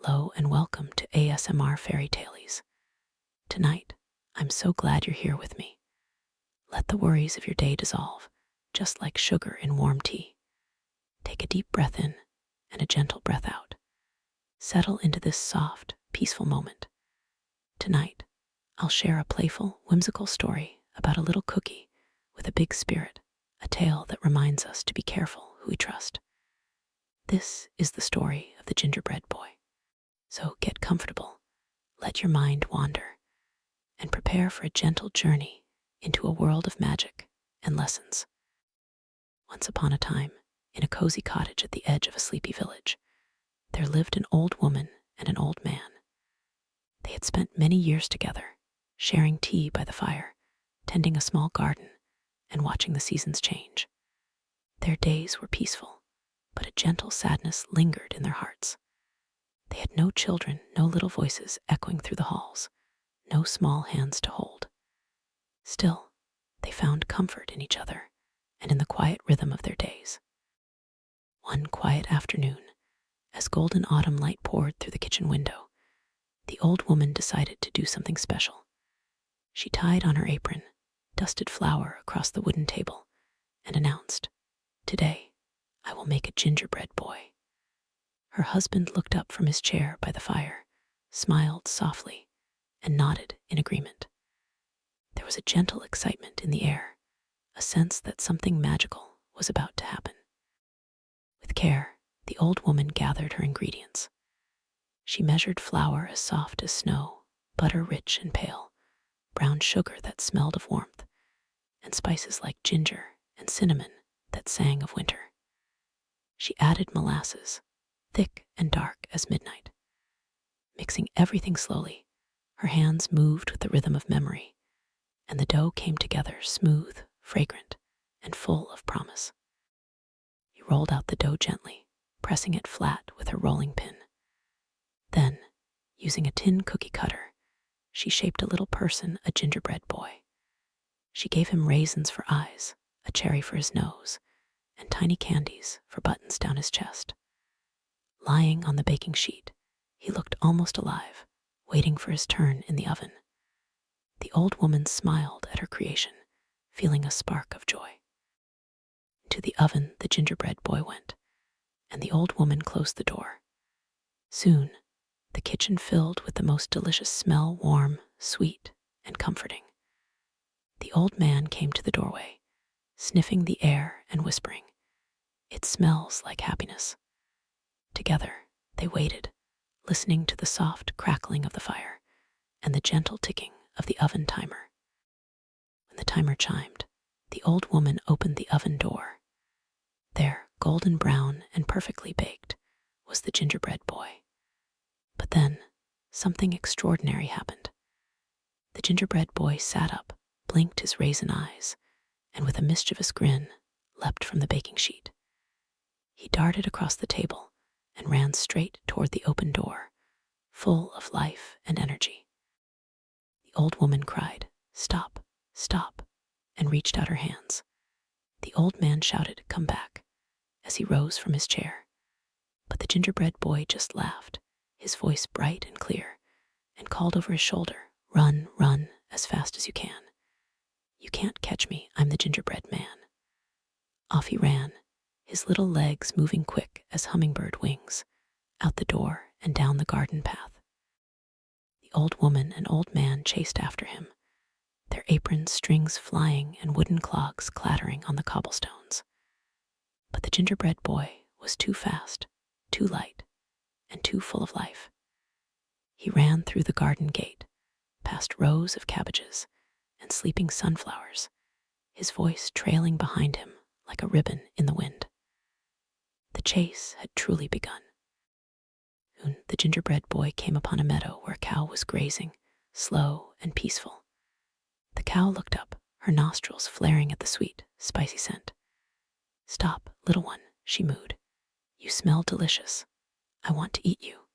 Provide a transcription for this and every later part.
Hello and welcome to ASMR Fairy Tales. Tonight, I'm so glad you're here with me. Let the worries of your day dissolve, just like sugar in warm tea. Take a deep breath in and a gentle breath out. Settle into this soft, peaceful moment. Tonight, I'll share a playful, whimsical story about a little cookie with a big spirit, a tale that reminds us to be careful who we trust. This is the story of the Gingerbread Boy. So get comfortable, let your mind wander, and prepare for a gentle journey into a world of magic and lessons. Once upon a time, in a cozy cottage at the edge of a sleepy village, there lived an old woman and an old man. They had spent many years together, sharing tea by the fire, tending a small garden, and watching the seasons change. Their days were peaceful, but a gentle sadness lingered in their hearts. They had no children, no little voices echoing through the halls, no small hands to hold. Still, they found comfort in each other and in the quiet rhythm of their days. One quiet afternoon, as golden autumn light poured through the kitchen window, the old woman decided to do something special. She tied on her apron, dusted flour across the wooden table, and announced, "Today, I will make a gingerbread boy." Her husband looked up from his chair by the fire, smiled softly, and nodded in agreement. There was a gentle excitement in the air, a sense that something magical was about to happen. With care, the old woman gathered her ingredients. She measured flour as soft as snow, butter rich and pale, brown sugar that smelled of warmth, and spices like ginger and cinnamon that sang of winter. She added molasses, thick and dark as midnight. Mixing everything slowly, her hands moved with the rhythm of memory, and the dough came together smooth, fragrant, and full of promise. She rolled out the dough gently, pressing it flat with her rolling pin. Then, using a tin cookie cutter, she shaped a little person, a gingerbread boy. She gave him raisins for eyes, a cherry for his nose, and tiny candies for buttons down his chest. Lying on the baking sheet, he looked almost alive, waiting for his turn in the oven. The old woman smiled at her creation, feeling a spark of joy. Into the oven the gingerbread boy went, and the old woman closed the door. Soon, the kitchen filled with the most delicious smell, warm, sweet, and comforting. The old man came to the doorway, sniffing the air and whispering, "It smells like happiness." Together, they waited, listening to the soft crackling of the fire and the gentle ticking of the oven timer. When the timer chimed, the old woman opened the oven door. There, golden brown and perfectly baked, was the gingerbread boy. But then, something extraordinary happened. The gingerbread boy sat up, blinked his raisin eyes, and with a mischievous grin, leapt from the baking sheet. He darted across the table and ran straight toward the open door, full of life and energy. The old woman cried, "Stop, stop," and reached out her hands. The old man shouted, "Come back," as he rose from his chair. But the gingerbread boy just laughed, his voice bright and clear, and called over his shoulder, "Run, run, as fast as you can. You can't catch me, I'm the gingerbread man." Off he ran, his little legs moving quick as hummingbird wings, out the door and down the garden path. The old woman and old man chased after him, their apron strings flying and wooden clogs clattering on the cobblestones. But the gingerbread boy was too fast, too light, and too full of life. He ran through the garden gate, past rows of cabbages and sleeping sunflowers, his voice trailing behind him like a ribbon in the wind. The chase had truly begun. Soon the gingerbread boy came upon a meadow where a cow was grazing, slow and peaceful. The cow looked up, her nostrils flaring at the sweet, spicy scent. "Stop, little one," she mooed. "You smell delicious. I want to eat you."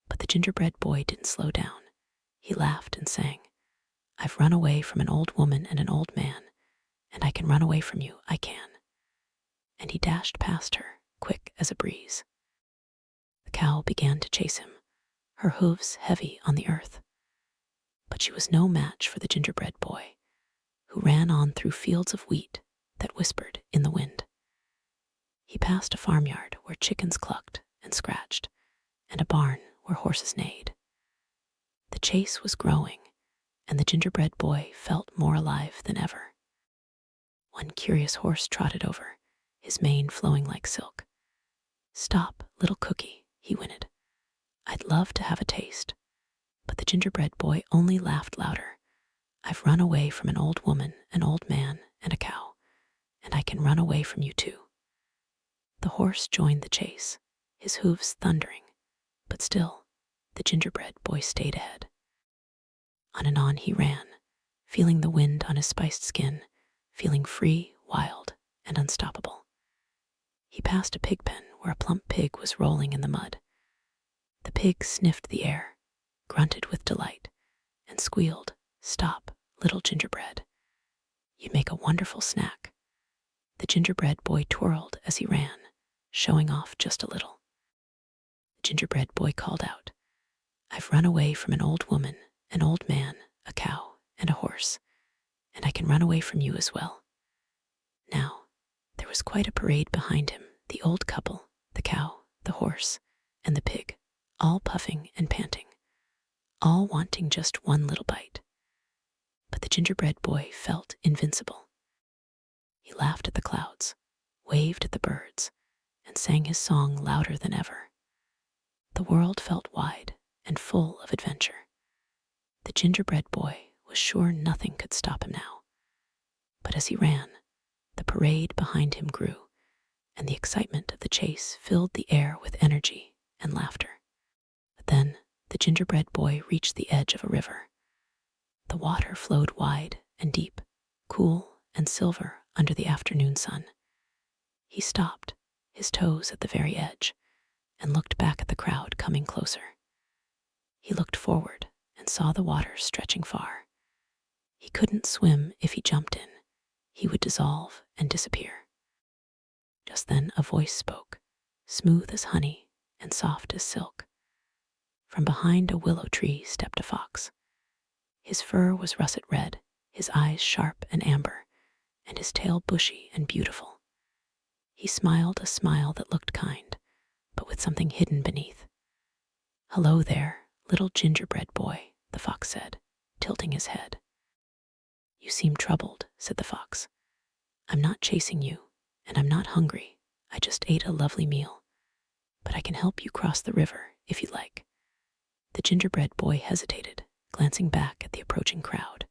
But the gingerbread boy didn't slow down. He laughed and sang, "I've run away from an old woman and an old man, and I can run away from you, I can." And he dashed past her, quick as a breeze. The cow began to chase him, her hooves heavy on the earth. But she was no match for the gingerbread boy, who ran on through fields of wheat that whispered in the wind. He passed a farmyard where chickens clucked and scratched, and a barn where horses neighed. The chase was growing, and the gingerbread boy felt more alive than ever. One curious horse trotted over, his mane flowing like silk. "Stop, little cookie," he whinnied. "I'd love to have a taste." But the gingerbread boy only laughed louder. "I've run away from an old woman, an old man, and a cow, and I can run away from you too." The horse joined the chase, his hooves thundering, but still, the gingerbread boy stayed ahead. On and on he ran, feeling the wind on his spiced skin, feeling free, wild, and unstoppable. He passed a pig pen where a plump pig was rolling in the mud. The pig sniffed the air, grunted with delight, and squealed, "Stop, little gingerbread. You'd make a wonderful snack." The gingerbread boy twirled as he ran, showing off just a little. The gingerbread boy called out, "I've run away from an old woman, an old man, a cow, and a horse, and I can run away from you as well." Now, there was quite a parade behind him, the old couple, the cow, the horse, and the pig, all puffing and panting, all wanting just one little bite. But the gingerbread boy felt invincible. He laughed at the clouds, waved at the birds, and sang his song louder than ever. The world felt wide and full of adventure. The gingerbread boy was sure nothing could stop him now. But as he ran, the parade behind him grew, and the excitement of the chase filled the air with energy and laughter. But then the gingerbread boy reached the edge of a river. The water flowed wide and deep, cool and silver under the afternoon sun. He stopped, his toes at the very edge, and looked back at the crowd coming closer. He looked forward and saw the water stretching far. He couldn't swim if he jumped in. He would dissolve and disappear. Just then a voice spoke, smooth as honey and soft as silk. From behind a willow tree stepped a fox. His fur was russet red, his eyes sharp and amber, and his tail bushy and beautiful. He smiled a smile that looked kind, but with something hidden beneath. "Hello there, little gingerbread boy," the fox said, tilting his head. "You seem troubled," said the fox. "I'm not chasing you, and I'm not hungry. I just ate a lovely meal. But I can help you cross the river if you like." The gingerbread boy hesitated, glancing back at the approaching crowd.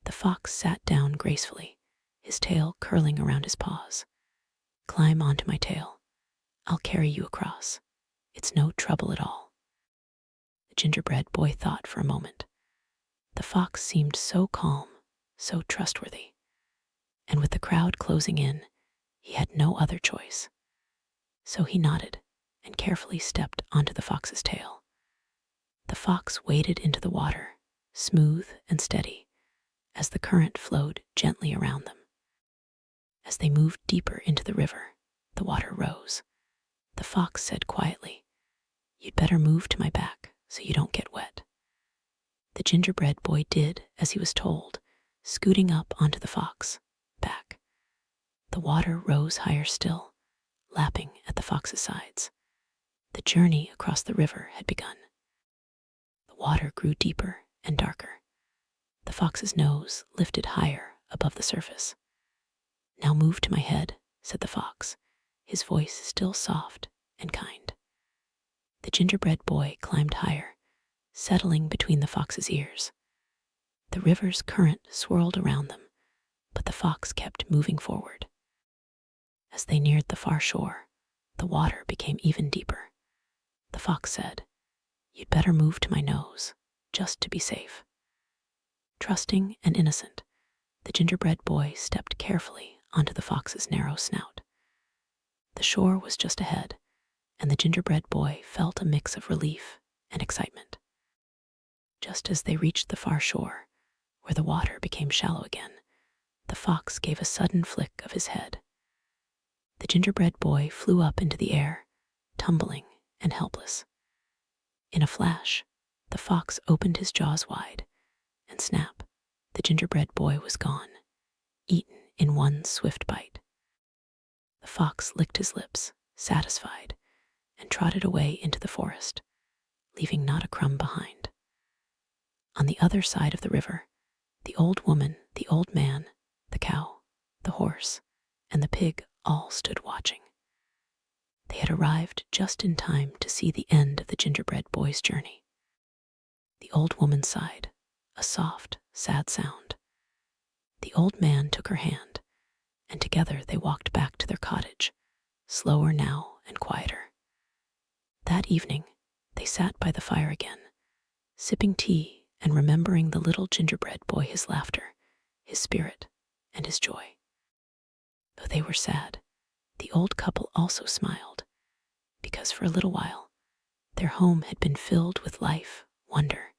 The fox sat down gracefully, his tail curling around his paws. "Climb onto my tail. I'll carry you across. It's no trouble at all." The gingerbread boy thought for a moment. The fox seemed so calm, so trustworthy. And with the crowd closing in, he had no other choice. So he nodded and carefully stepped onto the fox's tail. The fox waded into the water, smooth and steady, as the current flowed gently around them. As they moved deeper into the river, the water rose. The fox said quietly, "You'd better move to my back so you don't get wet." The gingerbread boy did as he was told, scooting up onto the fox, back. The water rose higher still, lapping at the fox's sides. The journey across the river had begun. The water grew deeper and darker. The fox's nose lifted higher above the surface. "Now move to my head," said the fox, his voice still soft and kind. The gingerbread boy climbed higher, settling between the fox's ears. The river's current swirled around them, but the fox kept moving forward. As they neared the far shore, the water became even deeper. The fox said, "You'd better move to my nose, just to be safe." Trusting and innocent, the gingerbread boy stepped carefully onto the fox's narrow snout. The shore was just ahead, and the gingerbread boy felt a mix of relief and excitement. Just as they reached the far shore, where the water became shallow again, the fox gave a sudden flick of his head. The gingerbread boy flew up into the air, tumbling and helpless. In a flash, the fox opened his jaws wide, and snap, the gingerbread boy was gone, eaten in one swift bite. The fox licked his lips, satisfied, and trotted away into the forest, leaving not a crumb behind. On the other side of the river, the old woman, the old man, the cow, the horse, and the pig all stood watching. They had arrived just in time to see the end of the gingerbread boy's journey. The old woman sighed, a soft, sad sound. The old man took her hand, and together they walked back to their cottage, slower now and quieter. That evening, they sat by the fire again, sipping tea and remembering the little gingerbread boy, his laughter, his spirit, and his joy. Though they were sad, the old couple also smiled, because for a little while, their home had been filled with life, wonder,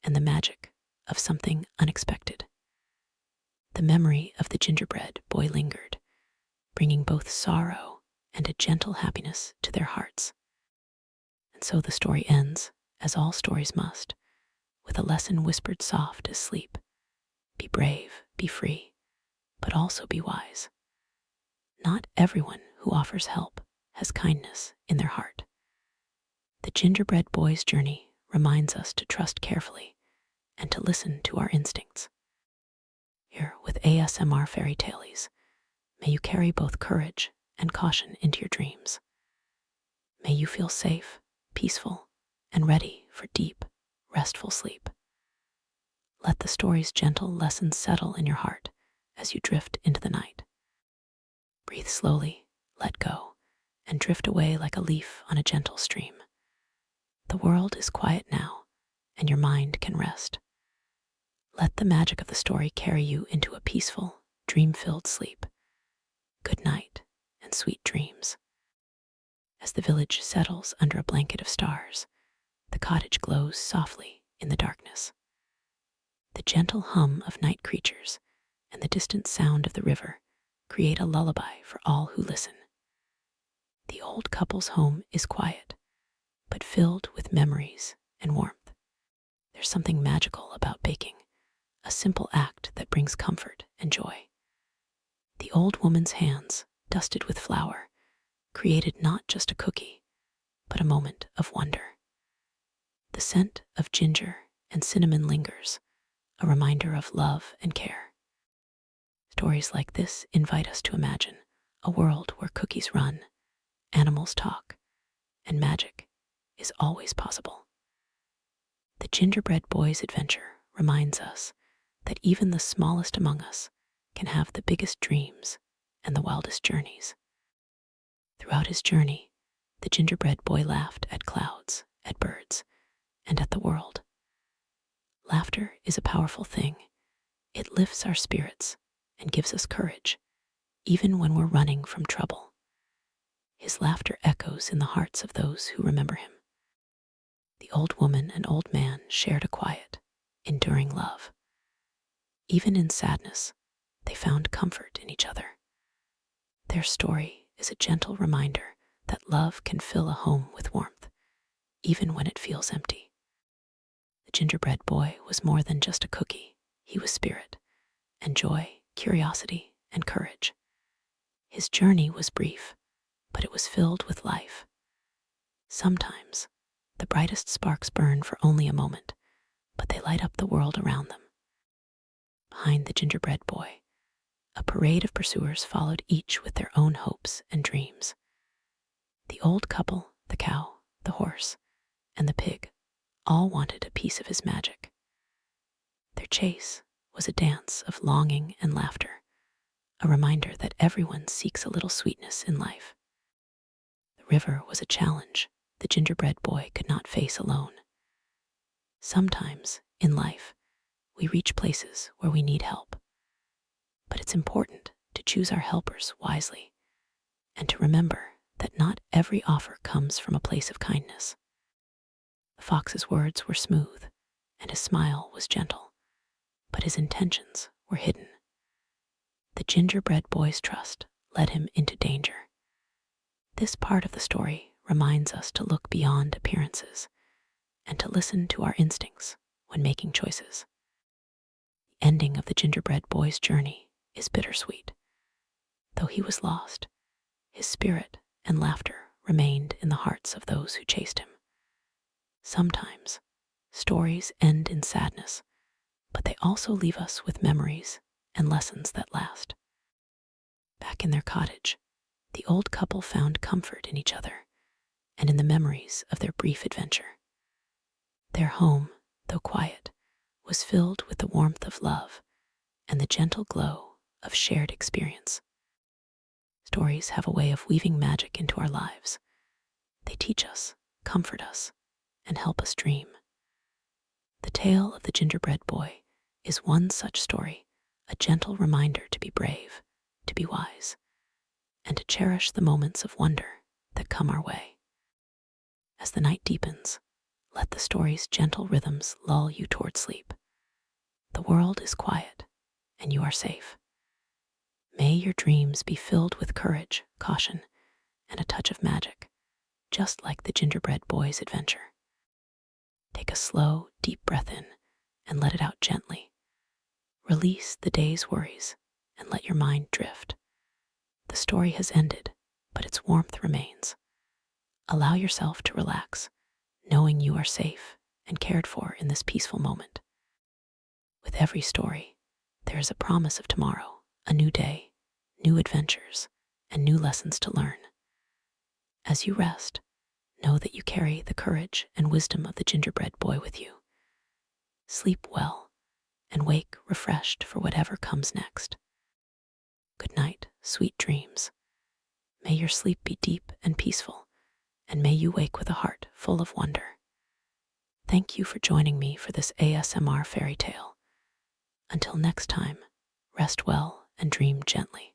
and the magic of something unexpected. The memory of the gingerbread boy lingered, bringing both sorrow and a gentle happiness to their hearts. And so the story ends, as all stories must, with a lesson whispered soft as sleep. Be brave, be free, but also be wise. Not everyone who offers help has kindness in their heart. The gingerbread boy's journey reminds us to trust carefully and to listen to our instincts. Here with ASMR Fairy Tales, may you carry both courage and caution into your dreams. May you feel safe, peaceful, and ready for deep, restful sleep. Let the story's gentle lessons settle in your heart as you drift into the night. Breathe slowly, let go, and drift away like a leaf on a gentle stream. The world is quiet now, and your mind can rest. Let the magic of the story carry you into a peaceful, dream-filled sleep. Good night, and sweet dreams. As the village settles under a blanket of stars, the cottage glows softly in the darkness. The gentle hum of night creatures and the distant sound of the river create a lullaby for all who listen. The old couple's home is quiet, but filled with memories and warmth. There's something magical about baking, a simple act that brings comfort and joy. The old woman's hands, dusted with flour, created not just a cookie, but a moment of wonder. The scent of ginger and cinnamon lingers, a reminder of love and care. Stories like this invite us to imagine a world where cookies run, animals talk, and magic is always possible. The gingerbread boy's adventure reminds us that even the smallest among us can have the biggest dreams and the wildest journeys. Throughout his journey, the gingerbread boy laughed at clouds, at birds, and at the world. Laughter is a powerful thing. It lifts our spirits and gives us courage, even when we're running from trouble. His laughter echoes in the hearts of those who remember him. The old woman and old man shared a quiet, enduring love. Even in sadness, they found comfort in each other. Their story is a gentle reminder that love can fill a home with warmth, even when it feels empty. The gingerbread boy was more than just a cookie. He was spirit, and joy, curiosity, and courage. His journey was brief, but it was filled with life. Sometimes, the brightest sparks burn for only a moment, but they light up the world around them. Behind the gingerbread boy, a parade of pursuers followed, each with their own hopes and dreams. The old couple, the cow, the horse, and the pig all wanted a piece of his magic. Their chase was a dance of longing and laughter, a reminder that everyone seeks a little sweetness in life. The river was a challenge the gingerbread boy could not face alone. Sometimes, in life, we reach places where we need help, but it's important to choose our helpers wisely and to remember that not every offer comes from a place of kindness. The fox's words were smooth and his smile was gentle, but his intentions were hidden. The gingerbread boy's trust led him into danger. This part of the story reminds us to look beyond appearances and to listen to our instincts when making choices. The ending of the Gingerbread Boy's journey is bittersweet. Though he was lost, his spirit and laughter remained in the hearts of those who chased him. Sometimes, stories end in sadness, but they also leave us with memories and lessons that last. Back in their cottage, the old couple found comfort in each other and in the memories of their brief adventure. Their home, though quiet, was filled with the warmth of love and the gentle glow of shared experience. Stories have a way of weaving magic into our lives. They teach us, comfort us, and help us dream. The tale of the Gingerbread Boy is one such story, a gentle reminder to be brave, to be wise, and to cherish the moments of wonder that come our way. As the night deepens, let the story's gentle rhythms lull you toward sleep. The world is quiet, and you are safe. May your dreams be filled with courage, caution, and a touch of magic, just like the Gingerbread Boy's adventure. Take a slow, deep breath in and let it out gently. Release the day's worries and let your mind drift. The story has ended, but its warmth remains. Allow yourself to relax, knowing you are safe and cared for in this peaceful moment. With every story, there is a promise of tomorrow, a new day, new adventures, and new lessons to learn. As you rest, know that you carry the courage and wisdom of the Gingerbread Boy with you. Sleep well and wake refreshed for whatever comes next. Good night, sweet dreams. May your sleep be deep and peaceful, and may you wake with a heart full of wonder. Thank you for joining me for this ASMR fairy tale. Until next time, rest well and dream gently.